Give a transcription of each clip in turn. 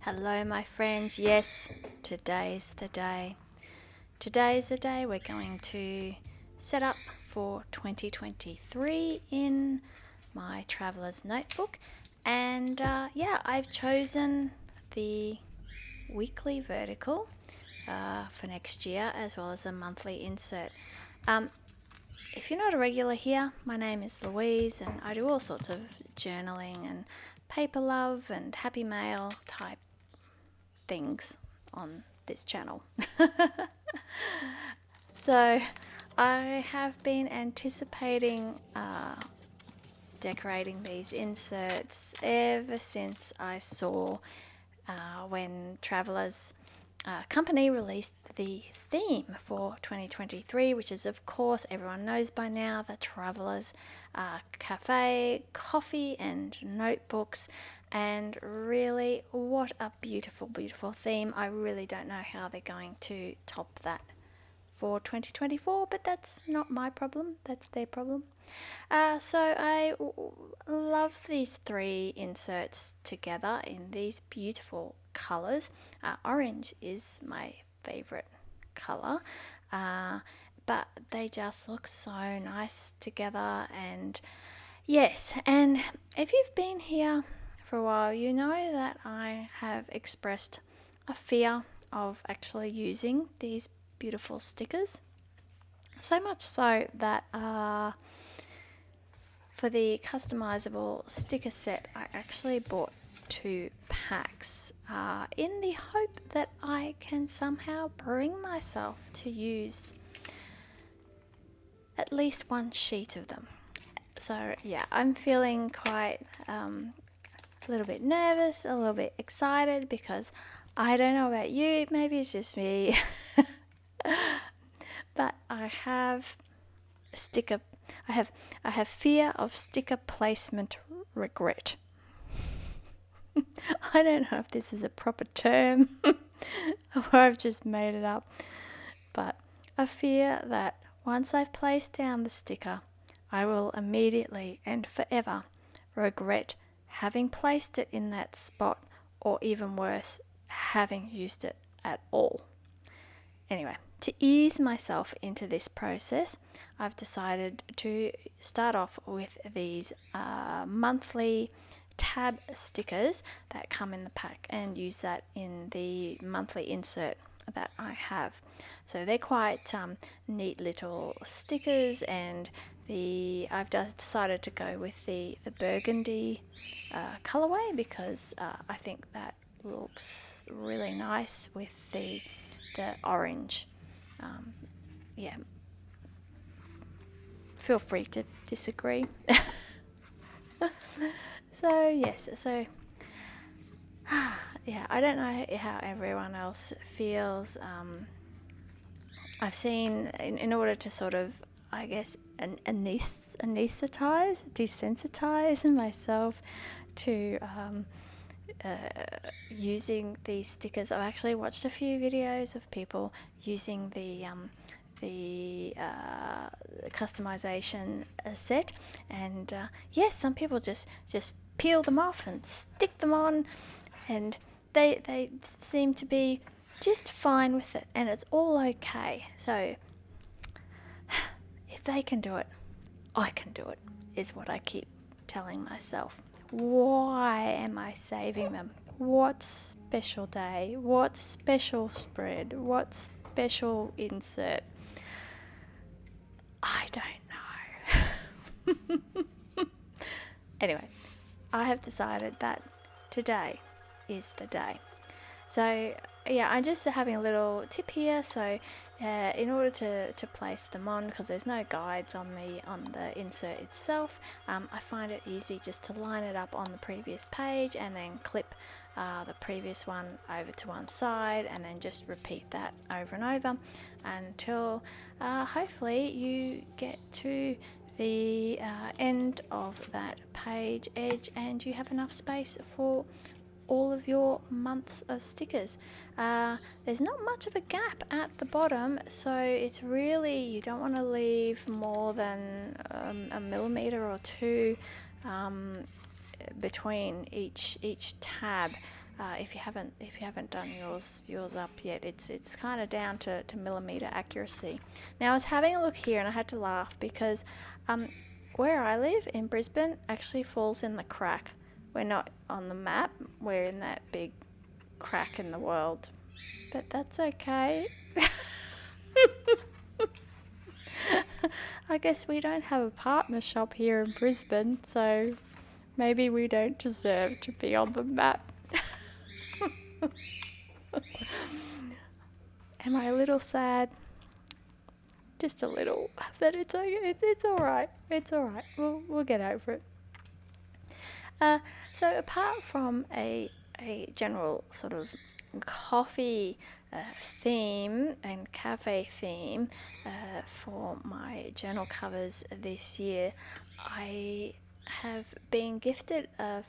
Hello, my friends. Yes, today's the day. Today's the day we're going to set up for 2023 in my traveler's notebook. And I've chosen the weekly vertical for next year, as well as a monthly insert. If you're not a regular here, my name is Louise, and I do all sorts of journaling and paper love and happy mail type things on this channel. So I have been anticipating decorating these inserts ever since I saw when Travelers Company released the theme for 2023, which is, of course, everyone knows by now, the Travelers Cafe, coffee and notebooks. And really, what a beautiful, beautiful theme. I really don't know how they're going to top that for 2024, but that's not my problem, that's their problem. So I love these three inserts together in these beautiful colors. Orange is my favorite color, but they just look so nice together. And yes, and if you've been here for a while, you know that I have expressed a fear of actually using these beautiful stickers. So much so that for the customizable sticker set, I actually bought 2 packs in the hope that I can somehow bring myself to use at least one sheet of them. So yeah, I'm feeling quite a little bit nervous, a little bit excited, because I don't know about you, maybe it's just me, but I have fear of sticker placement regret. I don't know if this is a proper term or I've just made it up, but I fear that once I've placed down the sticker, I will immediately and forever regret having placed it in that spot, or even worse, having used it at all. Anyway, to ease myself into this process, I've decided to start off with these monthly tab stickers that come in the pack and use that in the monthly insert that I have. So they're quite neat little stickers, and I've decided to go with the burgundy colorway because I think that looks really nice with the orange. Yeah, feel free to disagree. Yeah, I don't know how everyone else feels. I've seen, in order to sort of, I guess, desensitize myself to using these stickers. I've actually watched a few videos of people using the customization set, and yes, some people just peel them off and stick them on, and they seem to be just fine with it, and it's all okay. So if they can do it, I can do it, is what I keep telling myself. Why am I saving them? What special day? What special spread? What special insert? I don't know. Anyway, I have decided that today is the day. So yeah, I'm just having a little tip here. So in order to place them on, because there's no guides on the insert itself, I find it easy just to line it up on the previous page and then clip the previous one over to one side, and then just repeat that over and over until hopefully you get to the end of that page edge and you have enough space for all of your months of stickers. There's not much of a gap at the bottom, so it's really, you don't want to leave more than a millimeter or two between each tab. if you haven't done yours up yet, it's kind of down to millimeter accuracy. Now I was having a look here and I had to laugh because where I live in Brisbane actually falls in the crack. We're not on the map. We're in that big crack in the world, but that's okay. I guess we don't have a partner shop here in Brisbane, so maybe we don't deserve to be on the map. Am I a little sad? Just a little, but it's okay. It's all right. It's all right. We'll get over it. So apart from a general sort of coffee theme and cafe theme for my journal covers this year, I have been gifted a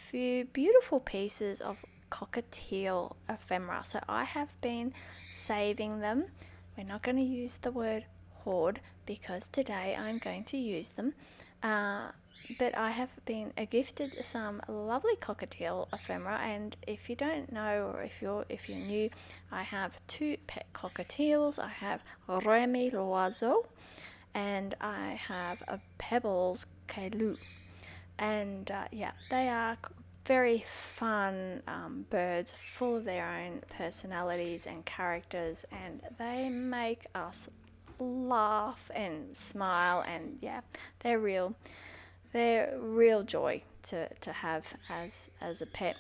few beautiful pieces of cockatiel ephemera. So I have been saving them. We're not going to use the word hoard because today I'm going to use them. But I have been gifted some lovely cockatiel ephemera, and if you don't know, or if you're new, I have two pet cockatiels. I have Remy l'oiseau, and I have a Pebbles Caillou, and they are very fun birds, full of their own personalities and characters, and they make us laugh and smile, and they're real joy to have as a pet.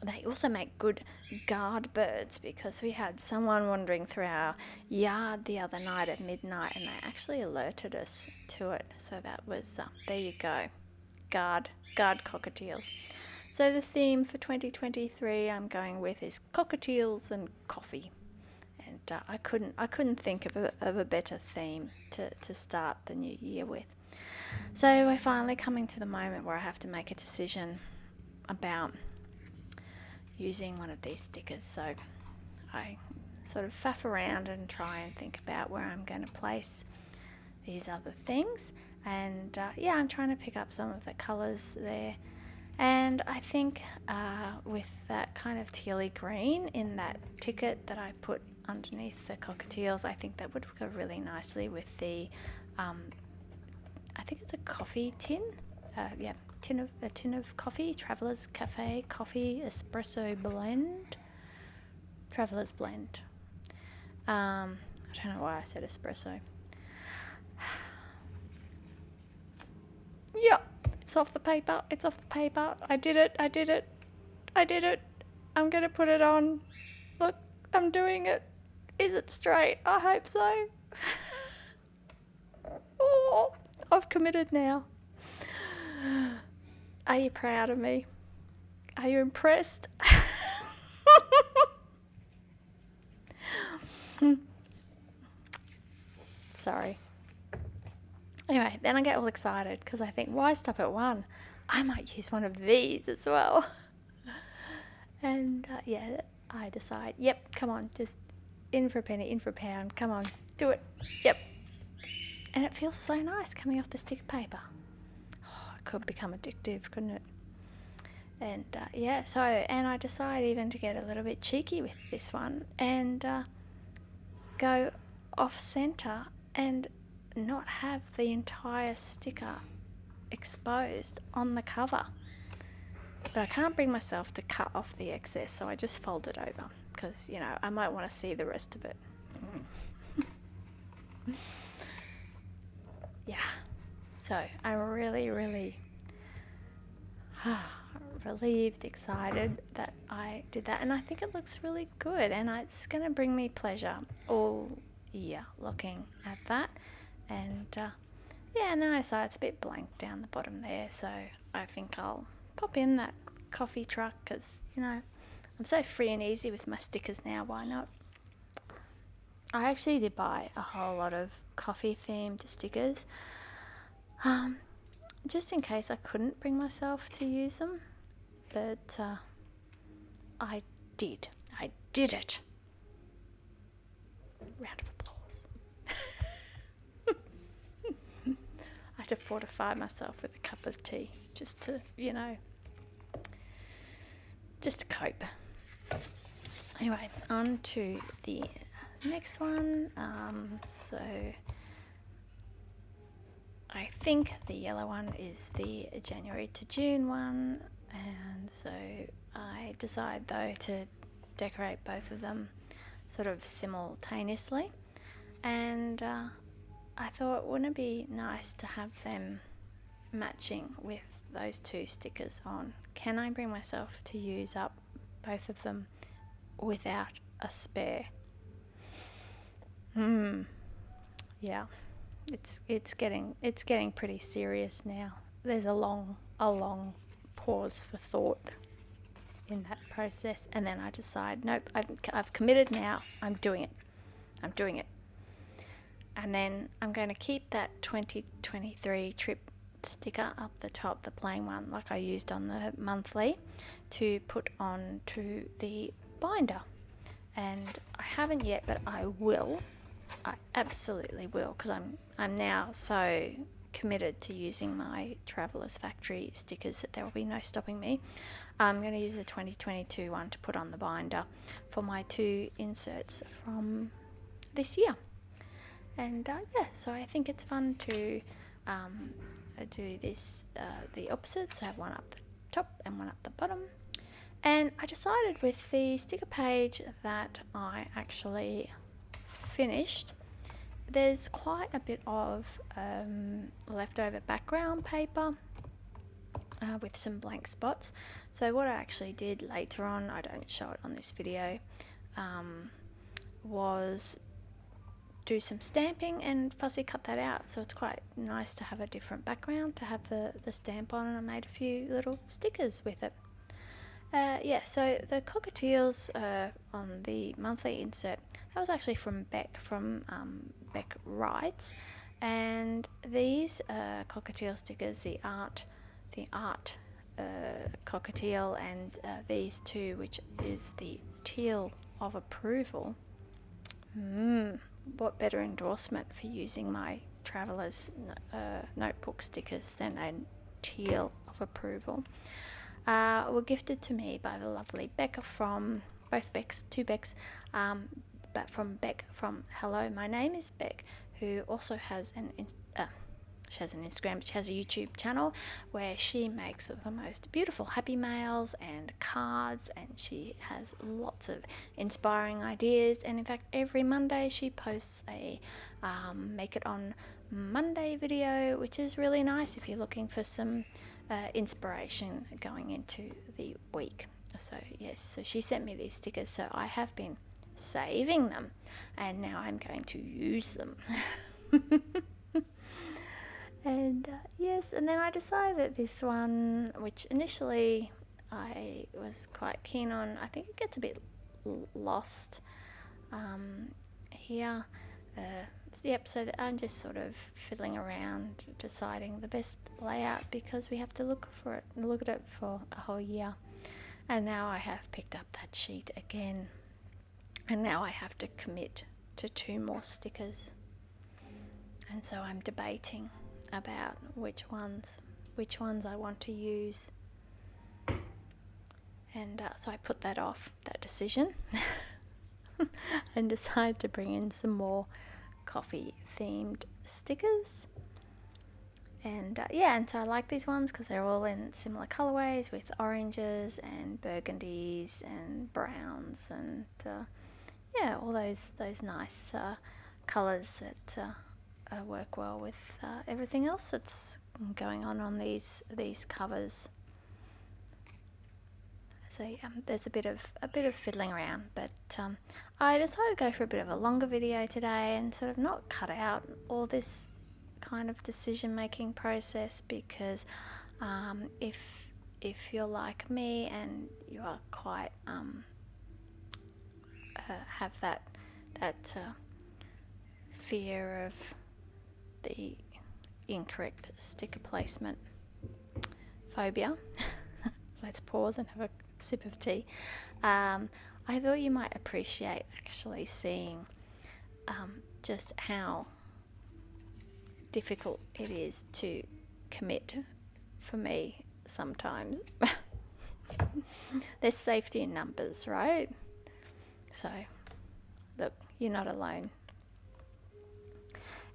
They also make good guard birds because we had someone wandering through our yard the other night at midnight and they actually alerted us to it. So that was, there you go, guard cockatiels. So the theme for 2023 I'm going with is cockatiels and coffee. And I couldn't think of a better theme to start the new year with. So we're finally coming to the moment where I have to make a decision about using one of these stickers. So I sort of faff around and try and think about where I'm going to place these other things. And I'm trying to pick up some of the colours there. And I think with that kind of tealy green in that ticket that I put underneath the cockatiels, I think that would go really nicely with the I think it's a coffee tin. A tin of coffee. Travelers Cafe coffee espresso blend. Travelers blend. I don't know why I said espresso. It's off the paper. I did it. I'm going to put it on. Look, I'm doing it. Is it straight? I hope so. Oh, I've committed now. Are you proud of me? Are you impressed? Sorry. Anyway, then I get all excited because I think, why stop at one? I might use one of these as well. And I decide, come on, just in for a penny, in for a pound, come on, do it, And it feels so nice coming off the sticker paper. Oh, it could become addictive, couldn't it? And and I decide even to get a little bit cheeky with this one and go off center and not have the entire sticker exposed on the cover. But I can't bring myself to cut off the excess, so I just fold it over because, I might want to see the rest of it. So I'm really, really relieved, excited that I did that, and I think it looks really good, and it's going to bring me pleasure all year looking at that. And and then I saw it's a bit blank down the bottom there, so I think I'll pop in that coffee truck because, I'm so free and easy with my stickers now, why not? I actually did buy a whole lot of coffee themed stickers just in case I couldn't bring myself to use them, but I did it. Round of applause. I had to fortify myself with a cup of tea just to, just to cope. Anyway, on to the next one. So I think the yellow one is the January to June one, and so I decided though to decorate both of them sort of simultaneously, and I thought, wouldn't it be nice to have them matching with those two stickers on? Can I bring myself to use up both of them without a spare? Yeah, it's getting pretty serious now. There's a long pause for thought in that process, and then I decide, nope, I've committed now. I'm doing it. And then I'm going to keep that 2023 trip sticker up the top, the plain one like I used on the monthly, to put on to the binder. And I haven't yet, but I will. I absolutely will, because I'm now so committed to using my Travelers Factory stickers that there will be no stopping me. I'm going to use the 2022 one to put on the binder for my 2 inserts from this year. And so I think it's fun to do this, the opposites, have one up the top and one up the bottom. And I decided with the sticker page that I actually finished, there's quite a bit of leftover background paper with some blank spots. So what I actually did later on, I don't show it on this video, was do some stamping and fussy cut that out, so it's quite nice to have a different background to have the stamp on, and I made a few little stickers with it. So the cockatiels on the monthly insert, that was actually from Beck, Beck Writes, and these cockatiel stickers, the art cockatiel, and these two, which is the teal of approval. What better endorsement for using my Travelers Notebook stickers than a teal of approval? Were gifted to me by the lovely Becca from both Becs, 2 Becs, but from Beck from Hello, My Name is Beck, who also has she has an Instagram, but she has a YouTube channel where she makes the most beautiful happy mails and cards, and she has lots of inspiring ideas. And in fact, every Monday she posts a Make It On Monday video, which is really nice if you're looking for some inspiration going into the week. So yes, so she sent me these stickers, so I have been saving them, and now I'm going to use them. And yes, and then I decided that this one, which initially I was quite keen on, I think it gets a bit lost here. So that I'm just sort of fiddling around, deciding the best layout, because we have to look at it for a whole year. And now I have picked up that sheet again, and now I have to commit to 2 more stickers. And so I'm debating about which ones I want to use, and so I put that decision and decided to bring in some more coffee themed stickers. And and so I like these ones because they're all in similar colorways, with oranges and burgundies and browns, and all those nice colors that work well with everything else that's going on these covers. So there's a bit of fiddling around, but I decided to go for a bit of a longer video today and sort of not cut out all this kind of decision making process, because if you're like me and you are quite have that fear of the incorrect sticker placement phobia, let's pause and have a sip of tea. I thought you might appreciate actually seeing just how difficult it is to commit for me sometimes. There's safety in numbers, right? So, look, you're not alone.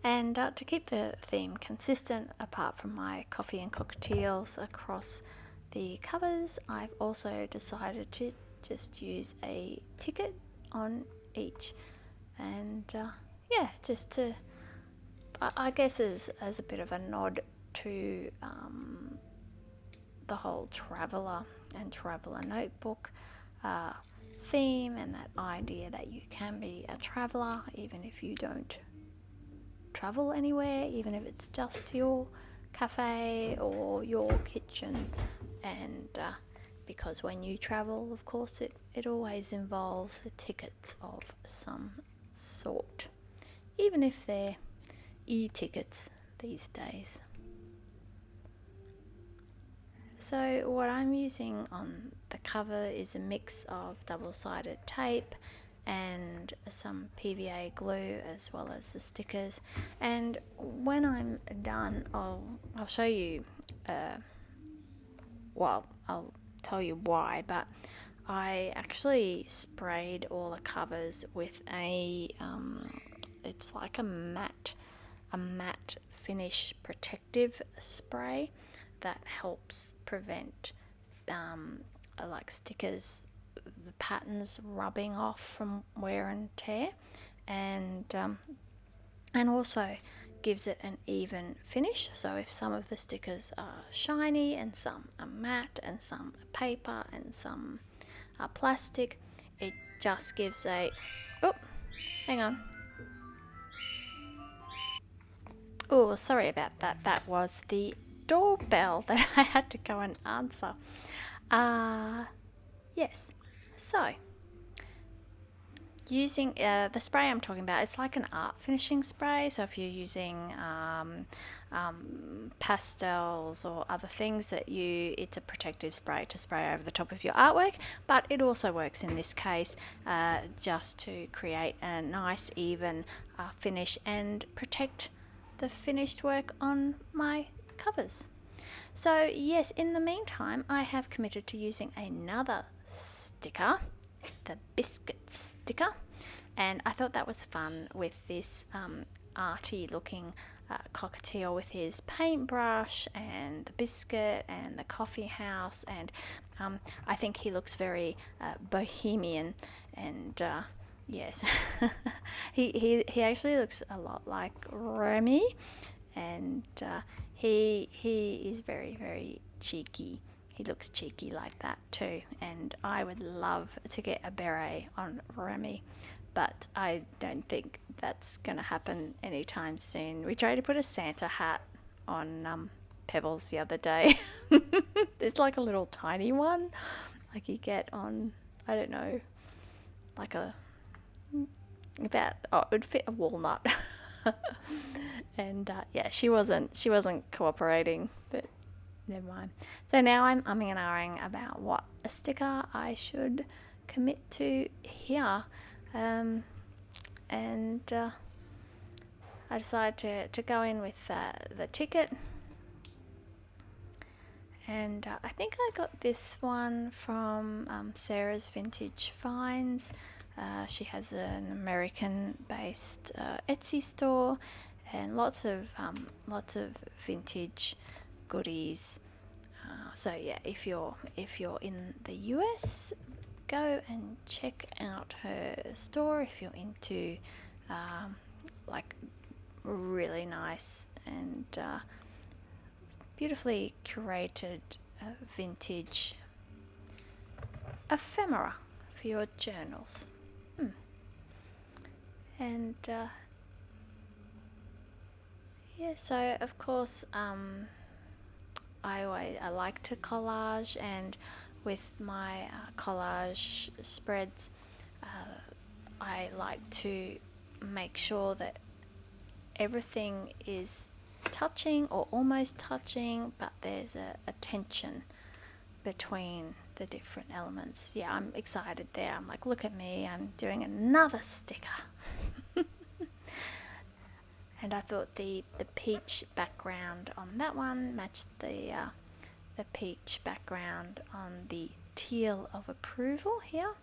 And to keep the theme consistent, apart from my coffee and cockatiels across the covers, I've also decided to just use a ticket on each. And just to, I guess as a bit of a nod to the whole traveller and traveller notebook theme, and that idea that you can be a traveller even if you don't travel anywhere, even if it's just your cafe or your kitchen. And because when you travel, of course, it always involves tickets of some sort, even if they're e-tickets these days. So what I'm using on the cover is a mix of double-sided tape and some PVA glue, as well as the stickers. And when I'm done, I'll show you, I'll tell you why, but I actually sprayed all the covers with it's like a matte finish protective spray that helps prevent like stickers, the patterns rubbing off from wear and tear, and also gives it an even finish. So if some of the stickers are shiny and some are matte and some are paper and some are plastic, it just gives a hang on. Oh, sorry about that. That was the doorbell that I had to go and answer. Yes. So, using the spray I'm talking about, it's like an art finishing spray. So if you're using pastels or other things it's a protective spray to spray over the top of your artwork, but it also works in this case just to create a nice even finish and protect the finished work on my covers. So yes, in the meantime, I have committed to using another sticker, the biscuit sticker, and I thought that was fun with this arty looking cockatiel with his paintbrush and the biscuit and the coffee house, and I think he looks very bohemian, and yes, he actually looks a lot like Remy, and he is very, very cheeky. He looks cheeky like that too, and I would love to get a beret on Remy, but I don't think that's going to happen anytime soon. We tried to put a Santa hat on Pebbles the other day. It's like a little tiny one, like you get on, I don't know, like it would fit a walnut. And she wasn't cooperating, but never mind. So now I'm umming and ahhing about what a sticker I should commit to here, and I decided to go in with the ticket, and I think I got this one from Sarah's Vintage Finds. She has an American-based Etsy store, and lots of vintage goodies. So yeah, if you're in the US, go and check out her store if you're into like really nice and beautifully curated vintage ephemera for your journals. And so of course I like to collage, and with my collage spreads, I like to make sure that everything is touching or almost touching, but there's a tension between the different elements. Yeah, I'm excited there. I'm like, look at me, I'm doing another sticker. And I thought the peach background on that one matched the peach background on the teal of approval here.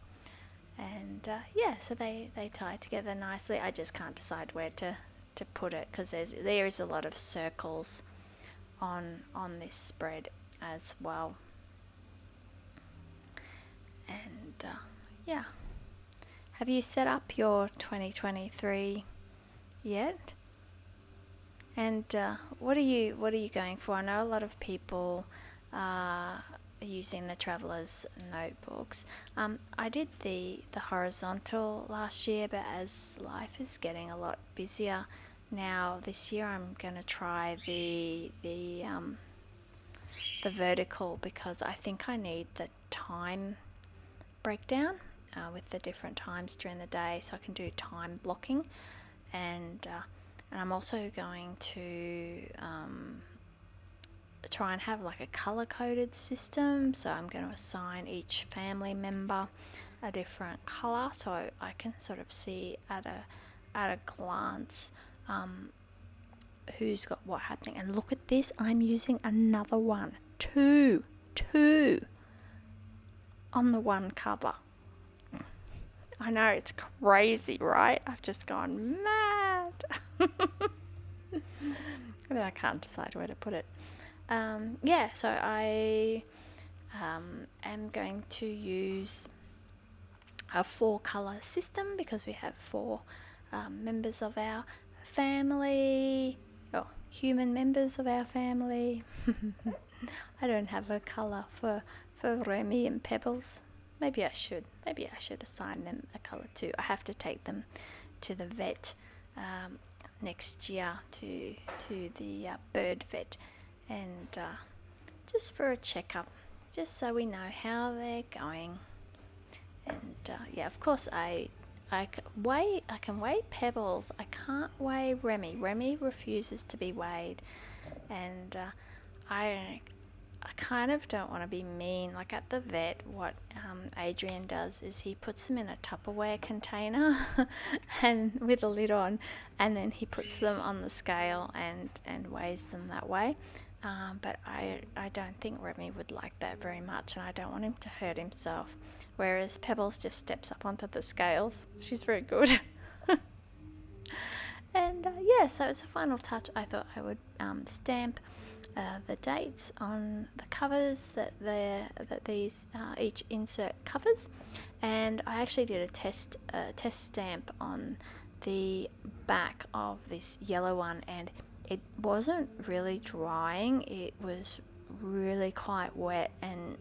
And yeah, so they tie together nicely. I just can't decide where to put it because there is a lot of circles on this spread as well. And yeah, have you set up your 2023 yet? And what are you going for? I know a lot of people are using the travelers notebooks. I did the horizontal last year, but as life is getting a lot busier now, this year I'm going to try the vertical because I think I need the time breakdown with the different times during the day, so I can do time blocking. And I'm also going to try and have like a color coded system. So I'm going to assign each family member a different color, so I can sort of see at a glance who's got what happening. And look at this, I'm using another one, two on the one cover. I know, it's crazy, right? I've just gone mad. And I can't decide where to put it. Yeah, so I am going to use a 4-color system because we have 4 members of our family, human members of our family. I don't have a color for Remy and Pebbles. Maybe I should assign them a color too. I have to take them to the vet next year, to the bird vet, and just for a checkup, just so we know how they're going. And yeah, of course I can weigh Pebbles. I can't weigh Remy. Remy refuses to be weighed, and I kind of don't want to be mean. Like at the vet, what Adrian does is he puts them in a Tupperware container and with a lid on, and then he puts them on the scale and weighs them that way. But I don't think Remy would like that very much, and I don't want him to hurt himself. Whereas Pebbles just steps up onto the scales. She's very good. And yeah, so as a final touch, I thought I would stamp the dates on the covers that these each insert covers, and I actually did a test stamp on the back of this yellow one, and it wasn't really drying. It was really quite wet and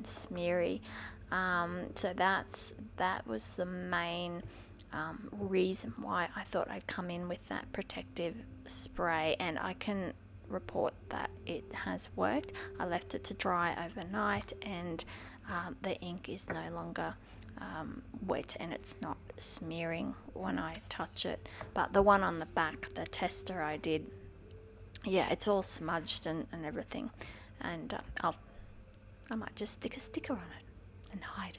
smeary. So that was the main reason why I thought I'd come in with that protective spray, and I can report that it has worked. I left it to dry overnight, and the ink is no longer wet, and it's not smearing when I touch it. But the one on the back, the tester I did, yeah, it's all smudged and everything, and I might just stick a sticker on it and hide it.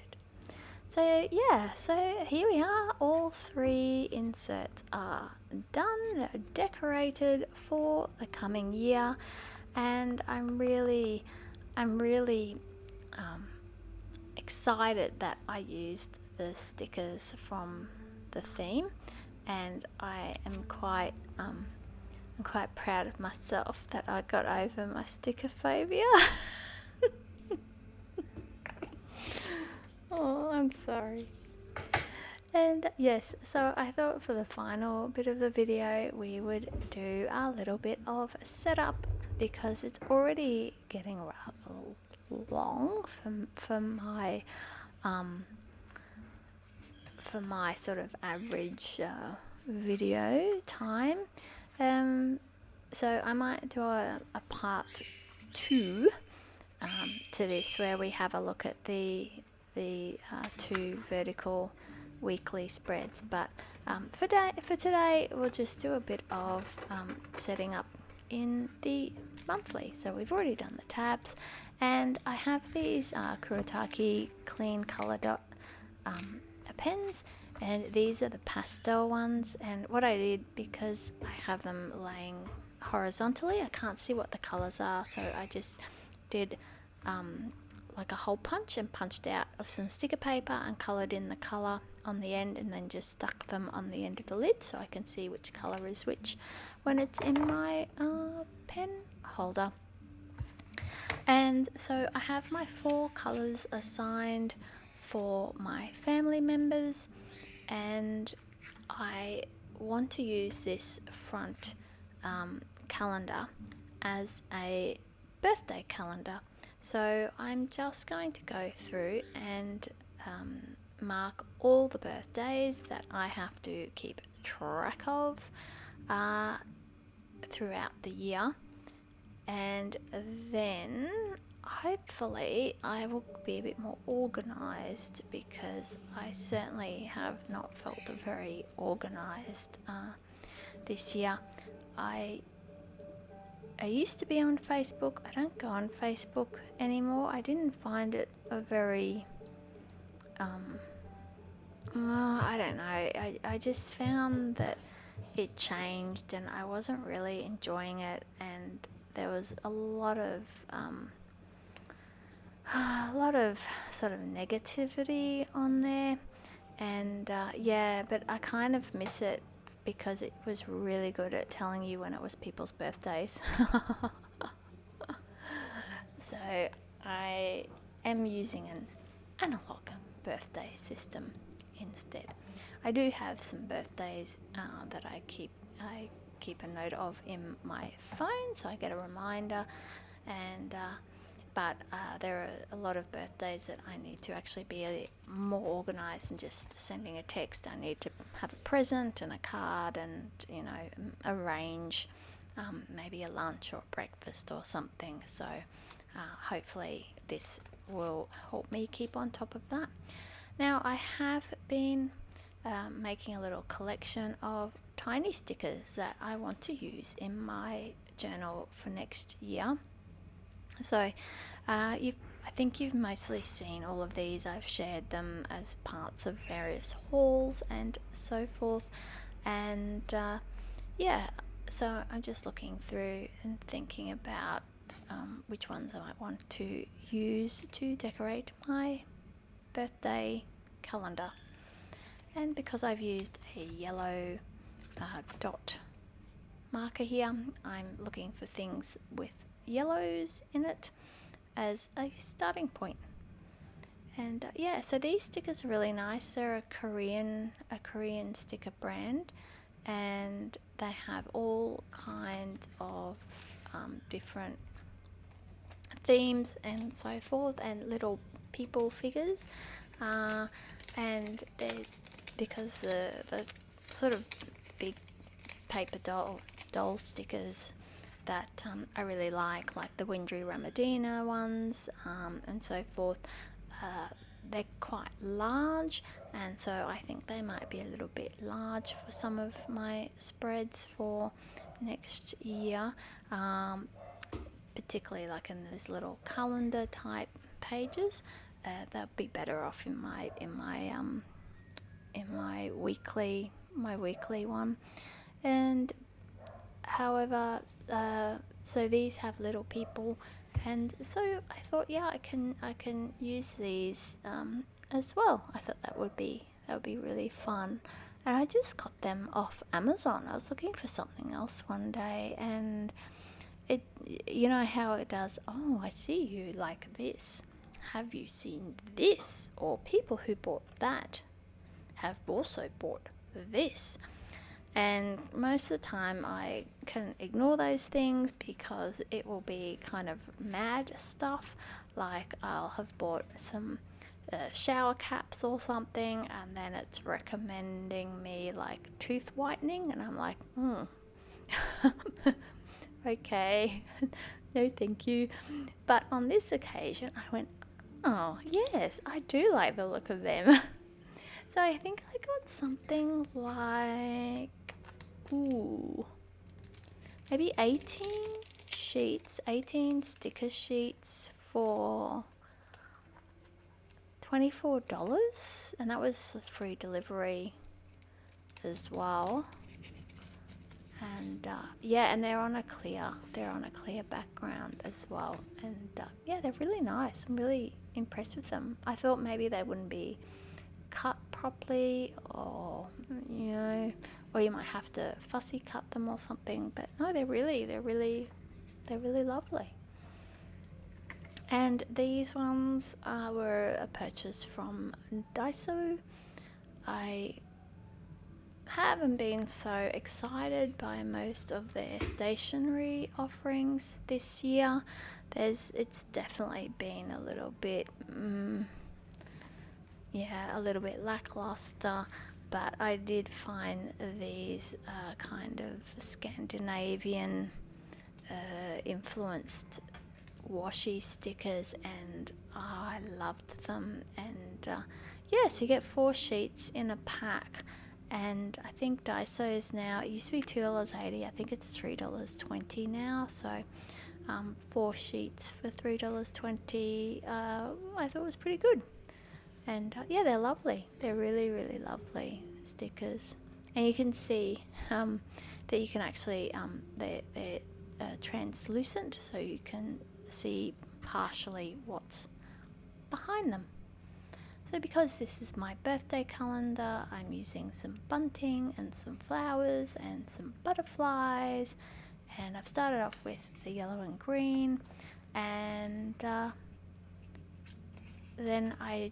So yeah, so here we are, all 3 inserts are done, decorated for the coming year, and I'm really excited that I used the stickers from the theme, and I am quite proud of myself that I got over my sticker phobia. Oh, I'm sorry. And yes, so I thought for the final bit of the video we would do a little bit of setup, because it's already getting rather long for my sort of average video time. So I might do a part 2 to this, where we have a look at the 2 vertical weekly spreads. But for today, we'll just do a bit of setting up in the monthly. So we've already done the tabs, and I have these Kuretake clean color dot pens, and these are the pastel ones. And what I did, because I have them laying horizontally, I can't see what the colors are, so I just did like a hole punch and punched out of some sticker paper and coloured in the colour on the end, and then just stuck them on the end of the lid so I can see which colour is which when it's in my pen holder. And so I have my 4 colours assigned for my family members, and I want to use this front calendar as a birthday calendar. So I'm just going to go through and mark all the birthdays that I have to keep track of throughout the year, and then hopefully I will be a bit more organized, because I certainly have not felt very organized this year. I used to be on Facebook. I don't go on Facebook anymore. I didn't find it a very I don't know, I just found that it changed and I wasn't really enjoying it, and there was a lot of sort of negativity on there, and but I kind of miss it because it was really good at telling you when it was people's birthdays. So I am using an analog birthday system instead. I do have some birthdays that I keep a note of in my phone, so I get a reminder, and but there are a lot of birthdays that I need to actually be more organized than just sending a text. I need to have a present and a card, and arrange maybe a lunch or breakfast or something. So hopefully this will help me keep on top of that. Now I have been making a little collection of tiny stickers that I want to use in my journal for next year. So I think you've mostly seen all of these. I've shared them as parts of various hauls and so forth, and so I'm just looking through and thinking about which ones I might want to use to decorate my birthday calendar. And because I've used a yellow dot marker here, I'm looking for things with yellows in it as a starting point. And so these stickers are really nice. They're a Korean sticker brand, and they have all kinds of different themes and so forth, and little people figures, and because the sort of big paper doll stickers that I really like the Windry Ramadina ones and so forth, they're quite large, and so I think they might be a little bit large for some of my spreads for next year, particularly in those little calendar type pages. They'll be better off in my weekly one. And however, so these have little people, and so I thought, I can use these as well. I thought that would be really fun, and I just got them off Amazon. I was looking for something else one day, and it, how it does. Oh, I see you like this. Have you seen this? Or people who bought that have also bought this. And most of the time I can ignore those things because it will be kind of mad stuff. I'll have bought some shower caps or something, and then it's recommending me tooth whitening, and I'm like, okay, no thank you. But on this occasion I went, oh yes, I do like the look of them. So I think I got something maybe 18 sticker sheets for $24, and that was free delivery as well. And yeah, and they're on a clear background as well. And yeah, they're really nice. I'm really impressed with them. I thought maybe they wouldn't be cut properly, or or you might have to fussy cut them or something. But no, they're really lovely. And these ones were a purchase from Daiso. I haven't been so excited by most of their stationery offerings this year. It's definitely been a little bit a little bit lackluster, but I did find these kind of Scandinavian influenced washi stickers, and I loved them. And so you get 4 sheets in a pack, and I think Daiso's now, it used to be $2.80, I think it's $3.20 now, so 4 sheets for $3.20 I thought was pretty good. And they're lovely. They're really, really lovely stickers. And you can see that you can actually, they're translucent, so you can see partially what's behind them. So because this is my birthday calendar, I'm using some bunting and some flowers and some butterflies. And I've started off with the yellow and green, and then I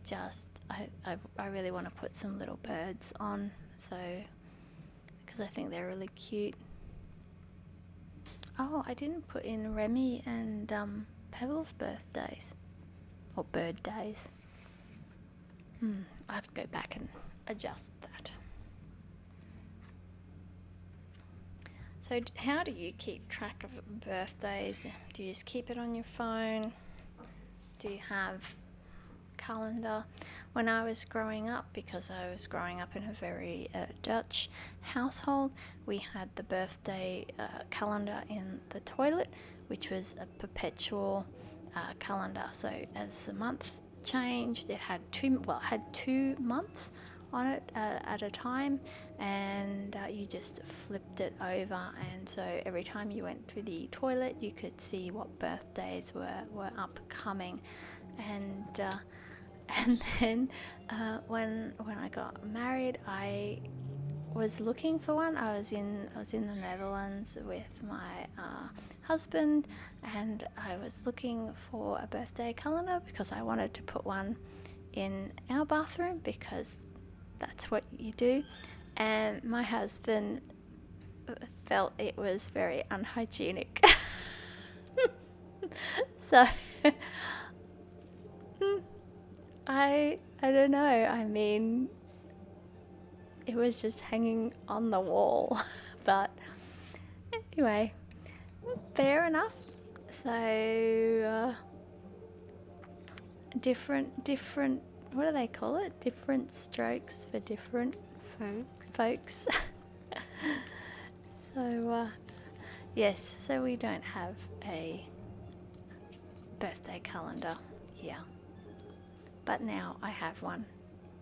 really want to put some little birds on, so because I think they're really cute. Oh, I didn't put in Remy and Pebble's birthdays, or bird days. I have to go back and adjust that. So how do you keep track of birthdays? Do you just keep it on your phone? Do you have calendar? When I was growing up, because I was growing up in a very Dutch household, we had the birthday calendar in the toilet, which was a perpetual calendar. So as the month changed, it had 2 months on it at a time, and you just flipped it over, and so every time you went to the toilet you could see what birthdays were upcoming. And then when I got married, I was looking for one. I was in the Netherlands with my husband, and I was looking for a birthday calendar because I wanted to put one in our bathroom, because that's what you do. And my husband felt it was very unhygienic. So I don't know. I mean, it was just hanging on the wall. But anyway, fair enough. So different, what do they call it? Different strokes for different folks. So yes, so we don't have a birthday calendar here, but now I have one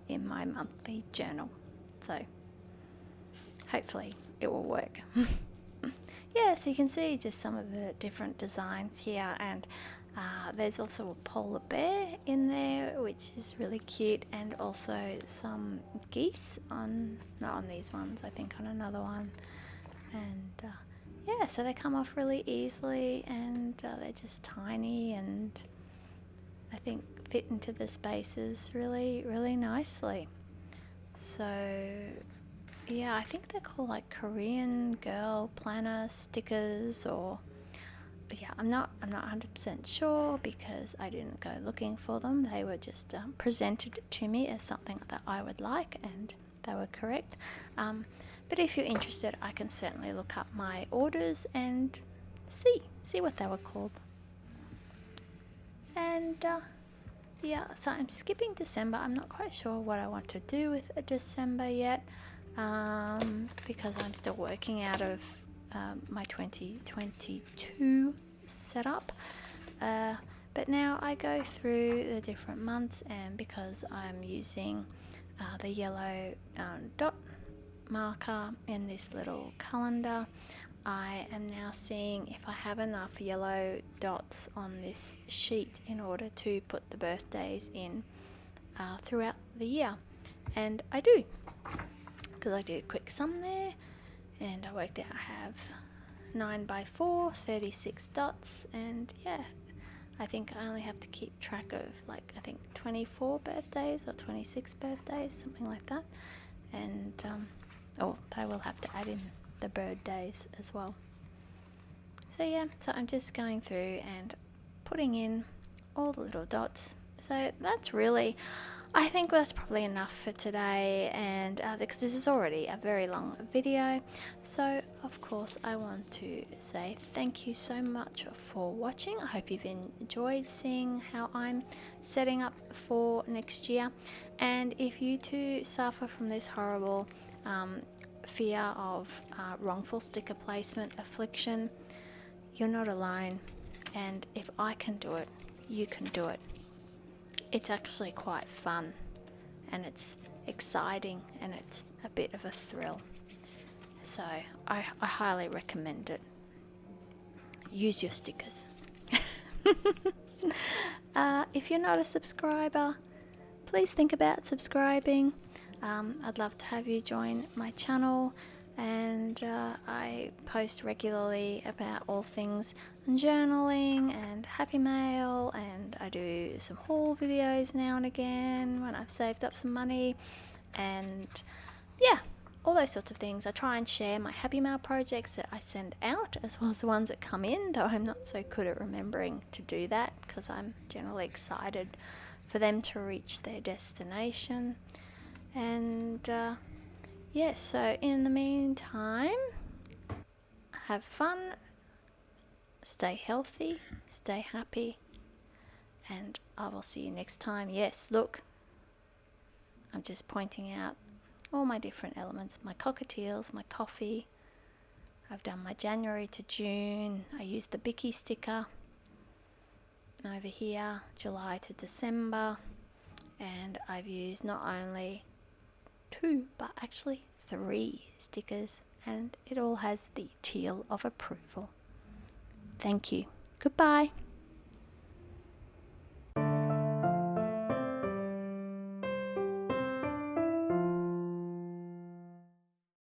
in my monthly journal, so hopefully it will work. Yeah, so you can see just some of the different designs here, and there's also a polar bear in there, which is really cute, and also some geese not on these ones, I think on another one. And yeah, so they come off really easily, and they're just tiny, and I think fit into the spaces really, really nicely. So yeah, I think they're called like Korean girl planner stickers, but yeah, I'm not 100% sure because I didn't go looking for them. They were just presented to me as something that I would like, and they were correct. But if you're interested, I can certainly look up my orders and see what they were called. And yeah, so I'm skipping December. I'm not quite sure what I want to do with December yet, because I'm still working out of my 2022 setup. But now I go through the different months, and because I'm using the yellow dot marker in this little calendar, I am now seeing if I have enough yellow dots on this sheet in order to put the birthdays in throughout the year. And I do, because I did a quick sum there, and I worked out I have 9 by 4, 36 dots, and yeah, I think I only have to keep track of like I think 24 birthdays or 26 birthdays, something like that. And but I will have to add in the bird days as well. So yeah, so I'm just going through and putting in all the little dots. So that's really, I think that's probably enough for today, and because this is already a very long video. So of course I want to say thank you so much for watching. I hope you've enjoyed seeing how I'm setting up for next year, and if you too suffer from this horrible fear of wrongful sticker placement affliction, you're not alone, and if I can do it, you can do it. It's actually quite fun, and it's exciting, and it's a bit of a thrill. So I highly recommend it. Use your stickers. If you're not a subscriber, please think about subscribing. I'd love to have you join my channel, and I post regularly about all things journaling and happy mail, and I do some haul videos now and again when I've saved up some money, and yeah, all those sorts of things. I try and share my happy mail projects that I send out as well as the ones that come in, though I'm not so good at remembering to do that because I'm generally excited for them to reach their destination. And yeah, so in the meantime, have fun, stay healthy, stay happy, and I will see you next time. Yes, look, I'm just pointing out all my different elements, my cockatiels, my coffee. I've done my January to June. I used the Bicky sticker over here, July to December, and I've used not only 2 but actually 3 stickers, and it all has the teal of approval. Thank you. Goodbye.